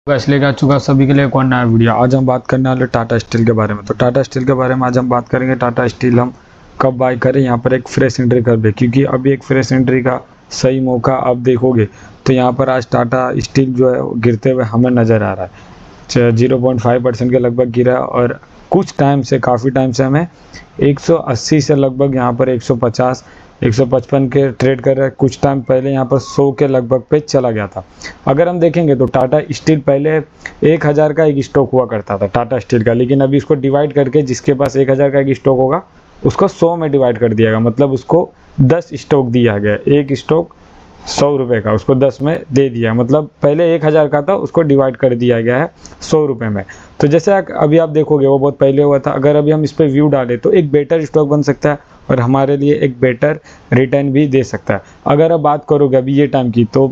इसलिए आ चुका सभी के लिए एक और नया वीडियो। आज हम बात करने वाले टाटा स्टील के बारे में। तो टाटा स्टील के बारे में आज हम बात करेंगे। टाटा स्टील हम कब बाय करें, यहाँ पर एक फ्रेश एंट्री कर दे, क्योंकि अभी एक फ्रेश एंट्री का सही मौका आप देखोगे तो यहाँ पर आज टाटा स्टील जो है गिरते हुए हमें नज़र आ रहा है। 0.5% के लगभग गिरा और कुछ टाइम से, काफ़ी टाइम से हमें 180 से लगभग यहाँ पर 150 155 के ट्रेड कर रहा है। कुछ टाइम पहले यहाँ पर 100 के लगभग पे चला गया था। अगर हम देखेंगे तो टाटा स्टील पहले 1000 का एक स्टॉक हुआ करता था टाटा स्टील का, लेकिन अभी उसको डिवाइड करके जिसके पास 1000 का एक स्टॉक होगा उसको 100 में डिवाइड कर दिया गया, मतलब उसको 10 स्टॉक दिया गया। एक स्टॉक 100 रुपये का, उसको 10 में दे दिया, मतलब पहले 1000 का था उसको डिवाइड कर दिया गया है 100 रुपये में। तो जैसे अभी आप देखोगे वो बहुत पहले हुआ था। अगर अभी हम इस पर व्यू डालें तो एक बेटर स्टॉक बन सकता है और हमारे लिए एक बेटर रिटर्न भी दे सकता है। अगर आप बात करोगे अभी ये टाइम की तो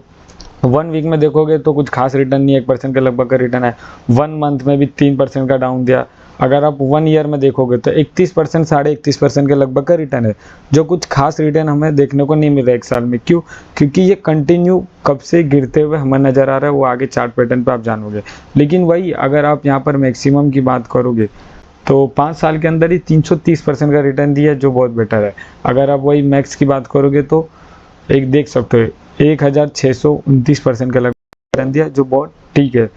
1 वीक में देखोगे तो कुछ खास रिटर्न नहीं, 1% के लगभग का रिटर्न है। 1 मंथ में भी 3% का डाउन दिया। अगर आप 1 ईयर में देखोगे तो 31%, 31.5% के लगभग का रिटर्न है, जो कुछ खास रिटर्न हमें देखने को नहीं मिल रहा है एक साल में। क्यों? क्योंकि ये कंटिन्यू कब से गिरते हुए हमें नज़र आ रहा है, वो आगे चार्ट पैटर्न पे आप जानोगे। लेकिन वही अगर आप यहाँ पर मैक्सिमम की बात करोगे तो 5 साल के अंदर ही 330% का रिटर्न दिया, जो बहुत बेटर है। अगर आप वही मैक्स की बात करोगे तो एक देख सकते हो 1629% का लगभग रिटर्न दिया, जो बहुत ठीक है।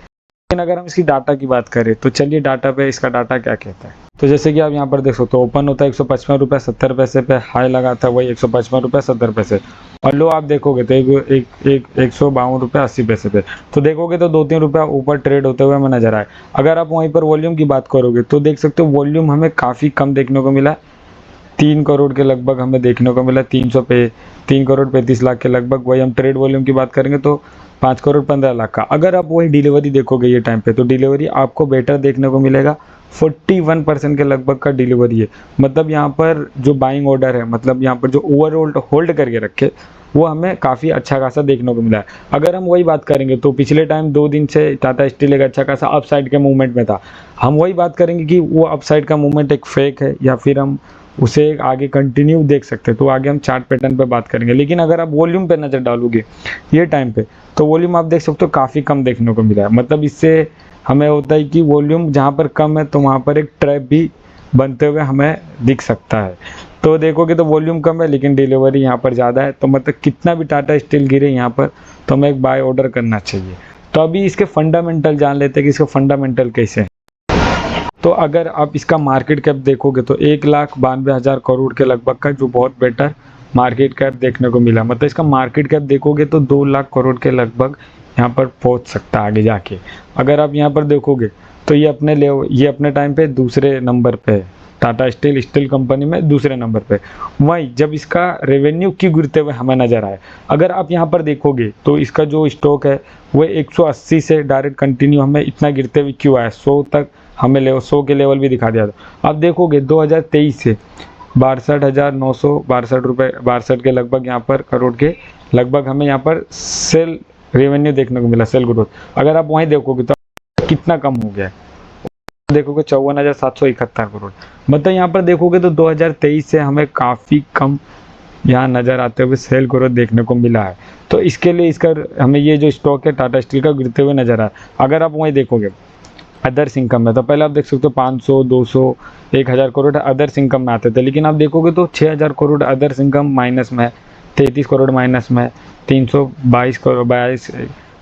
लेकिन अगर हम इसकी डाटा की बात करें तो चलिए डाटा पे इसका डाटा क्या कहता है। तो जैसे कि आप यहाँ पर देख सकते हो, ओपन होता है 155 रुपये 70 पैसे पे, हाई लगा था वही 155 रुपये 70 पैसे, और लो आप देखोगे तो 152 रुपये 80 पैसे पे। तो देखोगे तो 2-3 रुपया ऊपर ट्रेड होते हुए हमें नजर आए। अगर आप वहीं पर वॉल्यूम की बात करोगे तो देख सकते हो वॉल्यूम हमें काफ़ी कम देखने को मिला। 3 करोड़ के लगभग हमें देखने को मिला, 3 करोड़ 35 लाख के लगभग। वही हम ट्रेड वॉल्यूम की बात करेंगे तो 5 करोड़ 15 लाख का। अगर आप वही डिलीवरी देखोगे ये टाइम पे तो डिलीवरी आपको बेटर देखने को मिलेगा। 41% के लगभग का डिलीवरी है, मतलब यहाँ पर जो बाइंग ऑर्डर है, मतलब यहाँ पर जो ओवरऑल होल्ड करके रखे वो हमें काफ़ी अच्छा खासा देखने को मिला है। अगर हम वही बात करेंगे तो पिछले टाइम 2 दिन से टाटा स्टील एक अच्छा खासा अपसाइड के मूवमेंट में था। हम वही बात करेंगे कि वो अपसाइड का मूवमेंट एक फेक है या फिर हम उसे आगे कंटिन्यू देख सकते हैं, तो आगे हम चार्ट पैटर्न पे बात करेंगे। लेकिन अगर आप वॉल्यूम पे नज़र डालोगे ये टाइम पे तो वॉल्यूम आप देख सकते हो काफ़ी कम देखने को मिला है। मतलब इससे हमें होता है कि वॉल्यूम जहाँ पर कम है तो वहाँ पर एक ट्रैप भी बनते हुए हमें दिख सकता है। तो देखोगे तो वॉल्यूम कम है लेकिन डिलीवरी यहाँ पर ज़्यादा है, तो मतलब कितना भी टाटा स्टील गिरे यहाँ पर तो हमें एक बाय ऑर्डर करना चाहिए। तो अभी इसके फंडामेंटल जान लेते हैं कि इसके फंडामेंटल कैसे हैं। तो अगर आप इसका मार्केट कैप देखोगे तो 1,92,000 करोड़ के लगभग का, जो बहुत बेटर मार्केट कैप देखने को मिला। मतलब इसका मार्केट कैप देखोगे तो 2 लाख करोड़ के लगभग यहाँ पर पहुँच सकता है आगे जाके। अगर आप यहाँ पर देखोगे तो ये अपने टाइम पे दूसरे नंबर पे है, टाटा स्टील कंपनी में दूसरे नंबर पे। वहीं जब इसका रेवेन्यू क्यों गिरते हुए हमें नज़र आए, अगर आप यहाँ पर देखोगे तो इसका जो स्टॉक है वो 180 से डायरेक्ट कंटिन्यू हमें इतना गिरते हुए क्यों आया, 100 तक हमें 100 के लेवल भी दिखा दिया था। आप देखोगे 2023 से 62,962 रुपये 62 के लगभग यहाँ पर करोड़ के लगभग हमें यहाँ पर सेल रेवेन्यू देखने को मिला, सेल ग्रोथ। अगर आप वहीं देखोगे तो कितना कम हो गया है, देखोगे 54,771 करोड़। मतलब यहाँ पर देखोगे तो 2023 से हमें काफ़ी कम यहाँ नज़र आते हुए सेल ग्रोथ देखने को मिला है। तो इसके लिए इसका हमें ये जो स्टॉक है टाटा स्टील का गिरते हुए नज़र आया। अगर आप वहीं देखोगे अदर्स इनकम में तो पहले आप देख सकते हो 500 200 1000 करोड़ अदर्स इनकम में आते थे, लेकिन आप देखोगे तो 6000 करोड़ अदर्स इनकम माइनस में, 33 करोड़ माइनस में, 322 करोड़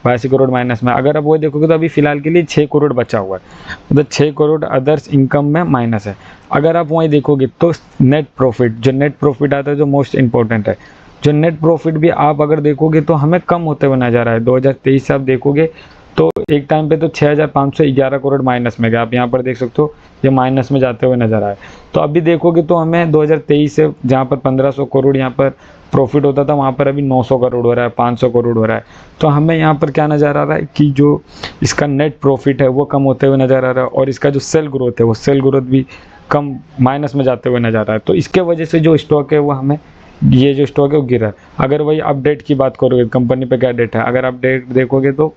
82 करोड़ माइनस में। अगर आप वो देखोगे तो अभी फिलहाल के लिए 6 करोड़ बचा हुआ है, मतलब 6 करोड़ अदर्स इनकम में माइनस है। अगर आप वहीं देखोगे तो नेट प्रॉफिट, जो नेट प्रॉफिट आता है जो मोस्ट इंपॉर्टेंट है, जो नेट प्रॉफिट भी आप अगर देखोगे तो हमें कम होते हुए नजर आए। 2023 से आप देखोगे तो एक टाइम पे तो 6511 करोड़ माइनस में गया, आप यहाँ पर देख सकते हो ये माइनस में जाते हुए नजर आए। तो अभी देखोगे तो हमें 2023 से जहाँ पर 1500 करोड़ यहाँ पर प्रॉफिट होता था वहाँ पर अभी 900 करोड़ हो रहा है, 500 करोड़ हो रहा है। तो हमें यहाँ पर क्या नज़र आ रहा है कि जो इसका नेट प्रॉफिट है वो कम होते हुए नज़र आ रहा है, और इसका जो सेल ग्रोथ है वो सेल ग्रोथ भी कम माइनस में जाते हुए नजर आ रहा है। तो इसके वजह से जो स्टॉक है वो हमें, ये जो स्टॉक है वो गिरा है। अगर वही अपडेट की बात करोगे कंपनी पे क्या डेट है, अगर अपडेट देखोगे तो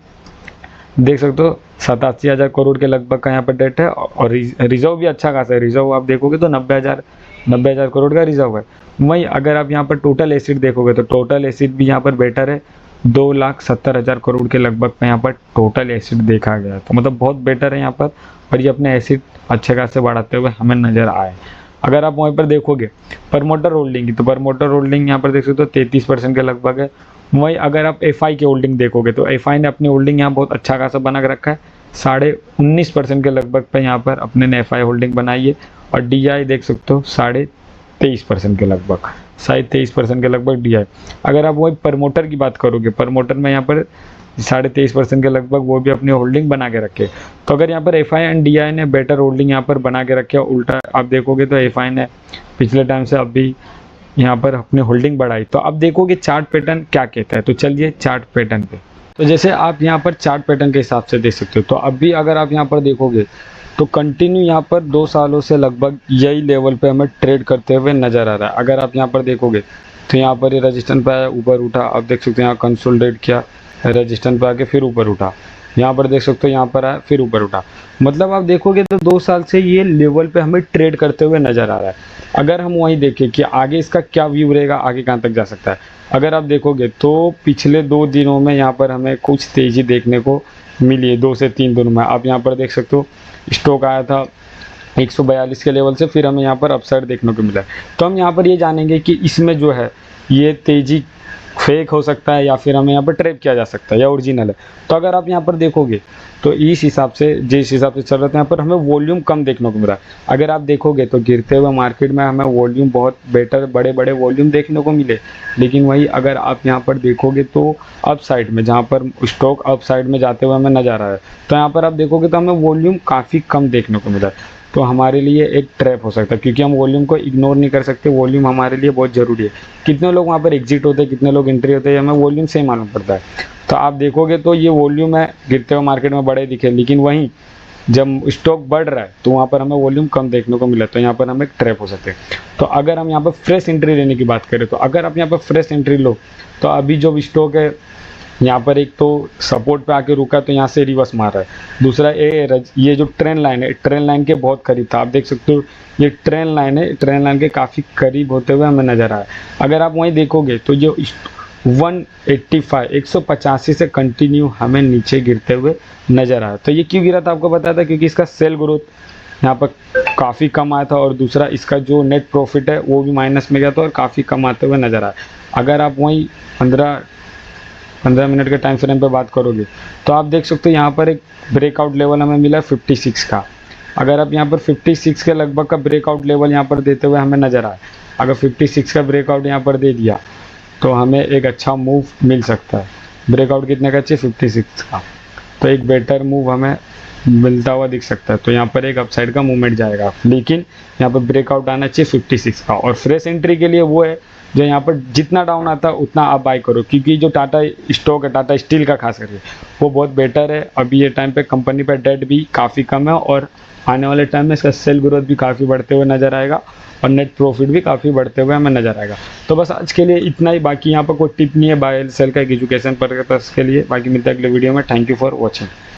देख सकते हो 87,000 करोड़ के लगभग का यहाँ पर डेट है, और रिजर्व भी अच्छा खासा है। रिजर्व आप देखोगे तो 90,000 करोड़ का रिजर्व है। वहीं अगर आप यहाँ पर टोटल एसिड देखोगे तो टोटल एसिड भी यहाँ पर बेटर है, 2,70,000 करोड़ के लगभग पे यहाँ पर टोटल एसिड देखा गया। तो मतलब बहुत बेटर है यहाँ पर, और ये अपने एसिड अच्छे खासे बढ़ाते हुए हमें नज़र आए। अगर आप वहीं पर देखोगे प्रमोटर होल्डिंग की, तो प्रमोटर होल्डिंग यहाँ पर देख सकते हो 33% के लगभग है। वहीं अगर आप एफआई की होल्डिंग देखोगे तो एफआई ने अपनी होल्डिंग यहाँ बहुत अच्छा खासा बना के रखा है, 19.5% के लगभग पे यहाँ पर अपने ने एफआई होल्डिंग बनाई है। और डीआई देख सकते हो 23.5% के लगभग, 23% के लगभग डीआई। अगर आप वही प्रमोटर की बात करोगे, प्रमोटर में यहाँ पर 23.5% के लगभग वो भी अपनी होल्डिंग बना के रखे। तो अगर यहाँ पर F I and D I ने बेटर होल्डिंग यहाँ पर बना के रखे, उल्टा आप देखोगे तो एफ आई ने पिछले टाइम से अभी यहाँ पर अपनी होल्डिंग बढ़ाई। तो अब देखोगे चार्ट पैटर्न क्या कहता है। तो चलिए चार्ट पैटर्न पे, तो जैसे आप यहाँ पर चार्ट पैटर्न के हिसाब से देख सकते हो, तो अभी अगर आप यहाँ पर देखोगे तो कंटिन्यू यहाँ पर 2 सालों से लगभग यही लेवल पे हमें ट्रेड करते हुए नज़र आ रहा है। अगर आप यहाँ पर देखोगे तो यहाँ पर ये रजिस्टेंस पे आया, ऊपर उठा, आप देख सकते हो यहाँ कंसोलिडेट किया, रजिस्टेंस पे आके फिर ऊपर उठा, यहाँ पर देख सकते हो यहाँ पर आया फिर ऊपर उठा। मतलब आप देखोगे तो 2 साल से ये लेवल पे हमें ट्रेड करते हुए नज़र आ रहा है। अगर हम वहीं देखें कि आगे इसका क्या व्यू रहेगा, आगे कहाँ तक जा सकता है, अगर आप देखोगे तो पिछले 2 दिनों में यहाँ पर हमें कुछ तेज़ी देखने को मिली है, 2 से 3 दिनों में। आप यहाँ पर देख सकते हो स्टॉक आया था 142 के लेवल से, फिर हमें यहाँ पर अपसाइड देखने को मिला है। तो हम यहाँ पर ये जानेंगे कि इसमें जो है ये तेज़ी फेक हो सकता है या फिर हमें यहाँ पर ट्रैप किया जा सकता है या ओरिजिनल है। तो अगर आप यहाँ पर देखोगे तो इस हिसाब से जिस हिसाब से चल रहा था यहाँ पर हमें वॉल्यूम कम देखने को मिला। अगर आप देखोगे तो गिरते हुए मार्केट में हमें वॉल्यूम बहुत बेटर, बड़े बड़े वॉल्यूम देखने को मिले, लेकिन वही अगर आप यहाँ पर देखोगे तो अप साइड में, जहाँ पर स्टॉक अप साइड में जाते हुए हमें नजर आ रहा है, तो यहाँ पर आप देखोगे तो हमें वॉल्यूम काफ़ी कम देखने को मिला है। तो हमारे लिए एक ट्रैप हो सकता है, क्योंकि हम वॉल्यूम को इग्नोर नहीं कर सकते, वॉल्यूम हमारे लिए बहुत ज़रूरी है। कितने लोग वहाँ पर एग्जिट होते हैं, कितने लोग एंट्री होते हैं, हमें वॉल्यूम से ही मालूम पड़ता है। तो आप देखोगे तो ये वॉल्यूम है गिरते हुए मार्केट में बड़े दिखे, लेकिन वहीं जब स्टॉक बढ़ रहा है तो वहाँ पर हमें वॉल्यूम कम देखने को मिला, तो यहाँ पर हमें ट्रैप हो सकते हैं। तो अगर हम यहाँ पर फ्रेश एंट्री लेने की बात करें, तो अगर आप यहाँ पर फ्रेश एंट्री लो तो अभी जो स्टॉक है यहाँ पर एक तो सपोर्ट पे आके रुका, तो यहाँ से रिवर्स मार रहा है। दूसरा ये जो ट्रेंड लाइन है, ट्रेंड लाइन के बहुत करीब था, आप देख सकते हो ये ट्रेंड लाइन है, ट्रेंड लाइन के काफ़ी करीब होते हुए हमें नज़र आया। अगर आप वहीं देखोगे तो जो 185 से कंटिन्यू हमें नीचे गिरते हुए नज़र आया। तो ये क्यों गिरा था आपको बताया था, क्योंकि इसका सेल ग्रोथ यहाँ पर काफ़ी कम आया था, और दूसरा इसका जो नेट प्रॉफिट है वो भी माइनस में गया था और काफ़ी कम आते हुए नज़र आया। अगर आप वहीं 15 मिनट के टाइम फ्रेम पे बात करोगे तो आप देख सकते हो यहाँ पर एक ब्रेकआउट लेवल हमें मिला है 56 का। अगर आप यहाँ पर 56 के लगभग का ब्रेकआउट लेवल यहाँ पर देते हुए हमें नज़र आए, अगर 56 का ब्रेकआउट यहाँ पर दे दिया तो हमें एक अच्छा मूव मिल सकता है। ब्रेकआउट कितने का चाहिए, 56 का, तो एक बेटर मूव हमें मिलता हुआ दिख सकता है। तो यहाँ पर एक अपसाइड का मूवमेंट जाएगा, लेकिन यहाँ पर ब्रेकआउट आना चाहिए 56 का। और फ्रेश एंट्री के लिए वो है जो यहाँ पर जितना डाउन आता है उतना आप बाय करो, क्योंकि जो टाटा स्टॉक है, टाटा स्टील का खास करके, वो बहुत बेटर है। अभी ये टाइम पे कंपनी पे डेट भी काफ़ी कम है, और आने वाले टाइम में इसका सेल ग्रोथ भी काफ़ी बढ़ते हुए नज़र आएगा, और नेट प्रॉफिट भी काफ़ी बढ़ते हुए हमें नज़र आएगा। तो बस आज के लिए इतना ही, बाकी यहाँ पर कोई टिप नहीं है बाय सेल का, एक एजुकेशन पर्पस के लिए। बाकी मिलता है अगले वीडियो में। Thank you for watching.